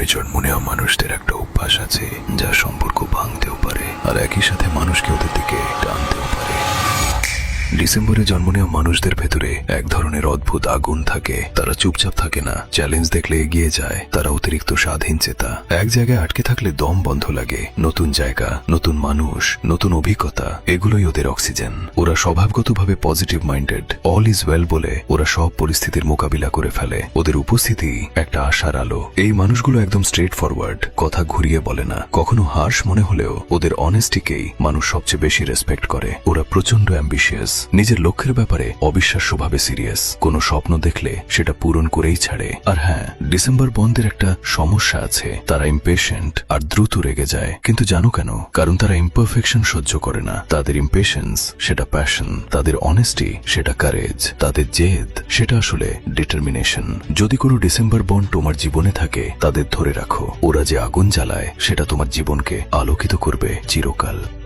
ডিসেম্বরে জন্ম নেওয়া মানুষদের একটা অভ্যাস আছে যা সম্পর্ক ভাঙতেও পারে আর একই সাথে মানুষকে ওদের দিকে টানতেও পারে। ডিসেম্বরে জন্ম নেওয়া মানুষদের ভেতরে এক ধরনের অদ্ভুত আগুন থাকে। তারা চুপচাপ থাকে না, চ্যালেঞ্জ দেখলে এগিয়ে যায়। তারা অতিরিক্ত স্বাধীন চেতা। এক জায়গায় আটকে থাকলে দম বন্ধ লাগে। নতুন জায়গা, নতুন মানুষ, নতুন অভিজ্ঞতা, এগুলোই ওদের অক্সিজেন। ওরা স্বভাবগতভাবে positive minded. All is well বলে ওরা সব পরিস্থিতির মোকাবিলা করে ফেলে। ওদের উপস্থিতি একটা আশার আলো। এই মানুষগুলো একদম স্ট্রেট ফরওয়ার্ড, কথা ঘুরিয়ে বলে না। কখনো হার্শ মনে হলেও ওদের অনেস্টিকেই মানুষ সবচেয়ে বেশি রেসপেক্ট করে। ওরা প্রচন্ড অ্যাম্বিশিয়াস, নিজের লক্ষ্যের ব্যাপারে অবিশ্বাস্যভাবে সিরিয়াস। কোনো স্বপ্ন দেখলে সেটা পূরণ করেই ছাড়ে। আর হ্যাঁ, ডিসেম্বর বন্ধের একটা সমস্যা আছে, তারা ইম্পেশেন্ট আর দ্রুত রেগে যায়। কিন্তু জানো কেন? কারণ তারা ইমপারফেকশন সহ্য করে না। তাদের ইম্পেশেন্স সেটা প্যাশন, তাদের অনেস্টি সেটা কারেজ, তাদের জেদ সেটা আসলে ডিটারমিনেশন। যদি কোনো ডিসেম্বর বন্ড তোমার জীবনে থাকে, তাদের ধরে রাখো। ওরা যে আগুন জ্বালায় সেটা তোমার জীবনকে আলোকিত করবে চিরকাল।